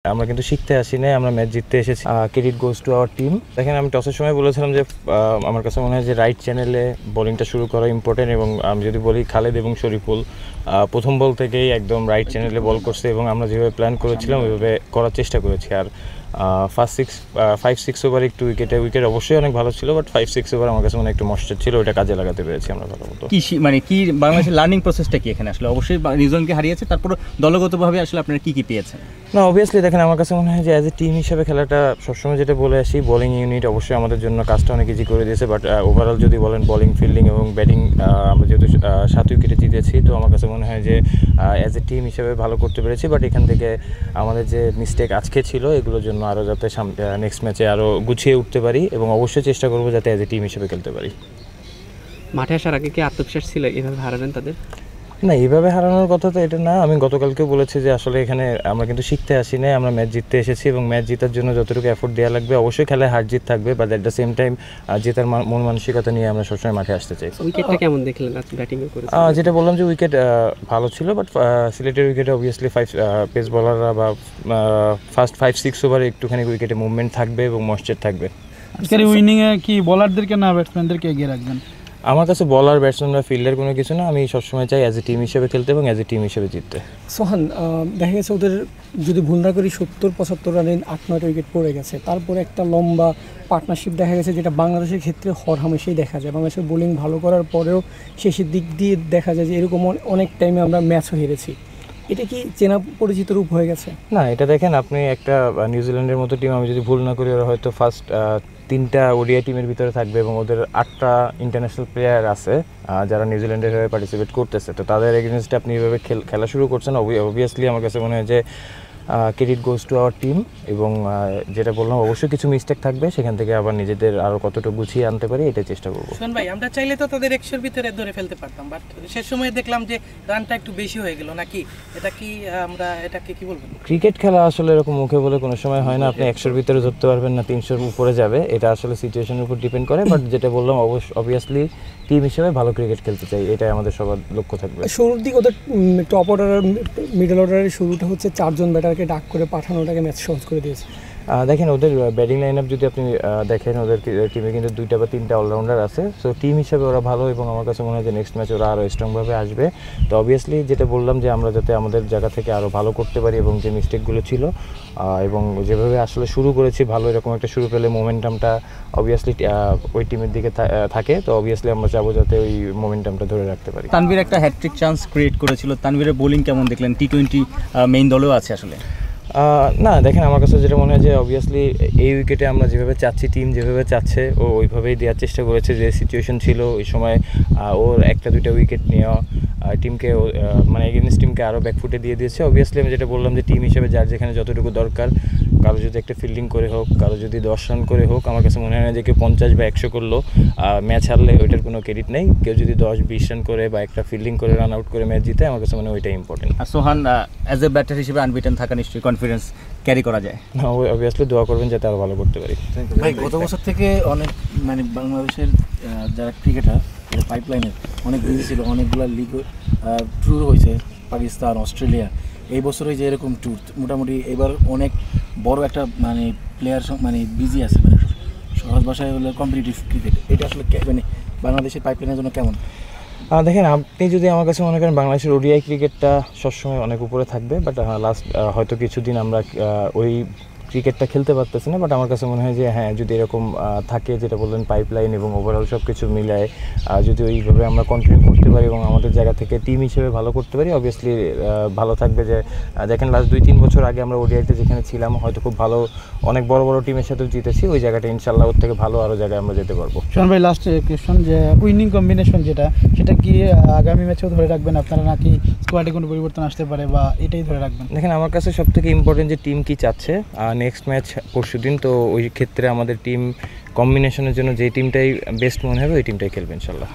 আমরা কিন্তু শিখতে আসি নাই, আমরা ম্যাচ জিততে এসেছি। Credit goes to our team. দেখেন, আমি টসের সময় বলেছিলাম যে আমার কাছে মনে হয় যে রাইট চ্যানেলে বোলিংটা শুরু করা ইম্পর্টেন্ট, এবং আমি যদি বলি খালেদ এবং শরীফুল প্রথম বল থেকেই একদম রাইট চ্যানেলে বল করছে, এবং আমরা যেভাবে প্ল্যান করেছিলাম ওইভাবে করার চেষ্টা করেছি। আর ফার্স্ট 5-6 ওভার একটু উইকেট অবশ্যই অনেক ভালো ছিল, বাট 5-6 ওভার আমার কাছে মনে একটু মস্টার ছিল, ওটা কাজে লাগাতে পেরেছি আমরা ভালো মতো। কি বাংলাদেশের লার্নিং প্রসেসটা কি এখানে আসলে? অবশ্যই নিউজিল্যান্ডকে হারিয়েছে, তারপর দলগতভাবে আসলে আপনারা কি পেয়েছেন? না, অবভিয়াসলি দেখেন, আমার কাছে মনে হয় যে অ্যাজ এ টিম হিসেবে খেলাটা সবসময় যেটা বলে আসি, বোলিং ইউনিট অবশ্যই আমাদের জন্য কাজটা অনেক ইজি করে দিয়েছে, বাট ওভারঅল যদি বলেন বোলিং, ফিল্ডিং এবং ব্যাটিং, আমরা যেহেতু 7 উইকেটে জিতেছি, তো আমার কাছে মনে হয় যে অ্যাজ এ টিম হিসেবে ভালো করতে পেরেছি। বাট এখান থেকে আমাদের যে মিস্টেক আজকে ছিল, এগুলোর জন্য আরও যাতে নেক্সট ম্যাচে আরও গুছিয়ে উঠতে পারি, এবং অবশ্যই চেষ্টা করবো যাতে অ্যাজ এ টিম হিসেবে খেলতে পারি। মাঠে আসার আগে কি আত্মবিশ্বাস ছিল এভাবে হারাবেন তাদের? না, এইভাবে হারানোর কথা তো এটা না। আমি গতকালকেও বলেছি যে আসলে এখানে আমরা কিন্তু শিখতে আসি নাই, আমরা ম্যাচ জিততে এসেছি, এবং ম্যাচ জেতার জন্য যতটুকু এফোর্ট দেওয়া লাগবে, অবশ্যই খেলায় হার জিত থাকবে, but at the same time জেতার মন মানসিকতা নিয়ে আমরা সবসময় মাঠে আসতে চাই। উইকেটটা কেমন দেখলেন আজ ব্যাটিংয়ে করে? যেটা বললাম যে উইকেট ভালো ছিল, বাট সিলেটের উইকেটে অবভিয়াসলি পেস বলাররা বা ফার্স্ট 5-6 ওভারে একটুখানি উইকেটে মুভমেন্ট থাকবে এবং ময়েশ্চার থাকবে। আজকের উইনিংয়ে কি বোলারদেরকে না ব্যাটসম্যানদেরকে এগিয়ে রাখবেন? আমার কাছে বলার, ব্যাটসম্যান বা ফিল্ডার কোনো কিছু না, আমি সবসময় চাই অ্যাজ এ টিম হিসেবে খেলতে এবং অ্যাজ এ টিম হিসেবে জিততে। সোহান, দেখা গেছে ওদের যদি ভুল না করি 70-75 রানে 8-9 উইকেট পড়ে গেছে, তারপরে একটা লম্বা পার্টনারশিপ দেখা গেছে, যেটা বাংলাদেশের ক্ষেত্রে হরহামেশাই দেখা যায়। বাংলাদেশের বোলিং ভালো করার পরেও শেষের দিক দিয়ে দেখা যায় যে এরকম অনেক টাইমে আমরা ম্যাচও হেরেছি। এটা কি চেনা পরিচিত রূপ হয়ে গেছে? না, এটা দেখেন, আপনি একটা নিউজিল্যান্ডের মতো টিম, আমি যদি ভুল না করি, ওরা হয়তো ফার্স্ট 3টা ওডিআই টিমের ভিতরে থাকবে, এবং ওদের 8টা ইন্টারন্যাশনাল প্লেয়ার আছে যারা নিউজিল্যান্ডের হয়ে পার্টিসিপেট করতেছে। তো তাদের এগেনস্টে আপনি এভাবে খেলা শুরু করছেন, অবভিয়াসলি আমার কাছে মনে হয় যে credit goes to our team. এবং যেটা বললাম, অবশ্যই কিছু মিস্টেক থাকবে, সেখান থেকে আবার নিজেদের আরও কতটুকু গুছিয়ে আনতে পারি, এটাই চেষ্টা করবো। শোন ভাই, আমরা চাইলে তো তাদের 100-র ভিতরে ধরে ফেলতে পারতাম, বাট শেষ সময় দেখলাম যে রানটা একটু বেশি হয়ে গেল নাকি? এটাকে কি বলবো? ক্রিকেট খেলা আসলে এরকম মুখে বলে কোনো সময় হয় না, আপনি 100-র ভিতরে ধরতে পারবেন না, 300-র উপরে যাবে, এটা আসলে সিচুয়েশনের উপর ডিপেন্ড করে। বাট যেটা বললাম, অবভিয়াসলি টিম হিসেবে ভালো ক্রিকেট খেলতে চাই, এটাই আমাদের সবার লক্ষ্য থাকবে। শুরুর দিকে ওদের টপ অর্ডার আর মিডল অর্ডারের শুরুটা হচ্ছে 4 জন ব্যাটারকে ডাক করে পাঠানোটাকে ম্যাচ সহজ করে দিয়েছে। দেখেন, ওদের ব্যাটিং লাইন আপ যদি আপনি দেখেন, ওদের টিমে কিন্তু 2টা বা 3টা অলরাউন্ডার আছে। সো টিম হিসেবে ওরা ভালো, এবং আমার কাছে মনে হয় যে নেক্সট ম্যাচ ওরা আরও স্ট্রংভাবে আসবে। তো অবভিয়াসলি যেটা বললাম যে আমরা যাতে আমাদের জায়গা থেকে আরও ভালো করতে পারি, এবং যে মিস্টেকগুলো ছিল এবং যেভাবে আসলে শুরু করেছি ভালো, এরকম একটা শুরু পেলে মোমেন্টামটা অবভিয়াসলি ওই টিমের দিকে থাকে। তো অবভিয়াসলি আমরা চাবো যাতে ওই মোমেন্টামটা ধরে রাখতে পারি। তানভীর একটা হ্যাট্রিক চান্স ক্রিয়েট করেছিল, তানভীরের বোলিং কেমন দেখলেন? টি20 মেইন দলেও আছে আসলে। না, দেখেন, আমার কাছে যেটা মনে হয় যে অবভিয়াসলি এই উইকেটে আমরা যেভাবে চাচ্ছি, টিম যেভাবে চাচ্ছে, ও ওইভাবেই দেওয়ার চেষ্টা করেছে। যে সিচুয়েশন ছিল ওই সময়, ওর 1-2টা উইকেট নেওয়া টিমকে মানে এগেনস্ট টিমকে আরও ব্যাকফুটে দিয়ে দিয়েছে। অবভিয়াসলি আমি যেটা বললাম যে টিম হিসেবে যার যেখানে যতটুকু দরকার, কারো যদি একটা ফিল্ডিং করে হোক, কারো যদি 10 রান করে হোক, আমার কাছে মনে হয় না যে কেউ 50 বা 100 করলো ম্যাচ হারলে ওইটার কোনো ক্রেডিট নেই। কেউ যদি 10-20 রান করে বা একটা ফিল্ডিং করে রান আউট করে ম্যাচ জিতে, আমার কাছে মনে হয় ওইটাই ইম্পর্টেন্ট। আর সোহান, অ্যাজ এ ব্যাটার হিসেবে আনবিটেন থাকা নিশ্চয়ই কনফিডেন্স ক্যারি করা যায়। অবভিয়াসলি দোয়া করবেন যাতে আরও ভালো করতে পারি। ভাই, গত বছর থেকে অনেক বাংলাদেশের যারা ক্রিকেটার পাইপলাইনের অনেক বিজি ছিল, অনেকগুলো লিগ ট্যুর হয়েছে, পাকিস্তান, অস্ট্রেলিয়া। এই বছরে যে এরকম ট্যুর, মোটামুটি এবার অনেক বড় একটা প্লেয়ার বিজি আছে, সহজ ভাষায় হলে কম্পিটিটিভ ক্রিকেট। এটা আসলে বাংলাদেশের পাইপলাইনের জন্য কেমন? দেখেন, আপনি যদি আমার কাছে মনে করেন বাংলাদেশের ওডিআই ক্রিকেটটা সবসময় অনেক উপরে থাকবে, বাট লাস্ট হয়তো কিছুদিন আমরা ওই ক্রিকেটটা খেলতে পারতেছি না। বাট আমার কাছে মনে হয় যে হ্যাঁ, যদি এরকম থাকে, যেটা বললেন পাইপলাইন এবং ওভারঅল সব কিছু মিলায় যদি ওইভাবে আমরা কন্টিনিউ করতে পারি এবং আমাদের জায়গা থেকে টিম হিসেবে ভালো করতে পারি, অবভিয়াসলি ভালো থাকবে। যে দেখেন, লাস্ট 2-3 বছর আগে আমরা ওডিআইতে যেখানে ছিলাম, হয়তো খুব ভালো অনেক বড় বড় টিমের সাথেও জিতেছি, ওই জায়গাটা ইনশাল্লাহ ওর থেকে ভালো আরও জায়গায় আমরা যেতে পারবো। শোন ভাই, লাস্ট কোয়েশ্চন, যে উইনিং কম্বিনেশন সেটা কি আগামী ম্যাচেও ধরে রাখবেন আপনারা, নাকি স্কোয়াডে কোনো পরিবর্তন আসতে পারে, বা এটাই ধরে রাখবেন? দেখেন, আমার কাছে সব থেকে ইম্পর্টেন্ট যে টিম কি চাচ্ছে। নেক্সট ম্যাচ পরশুদিন, তো ওই ক্ষেত্রে আমাদের টিম কম্বিনেশনের জন্য যে টিমটাই বেস্ট মনে হবে ওই টিমটাই খেলবে ইনশাল্লাহ।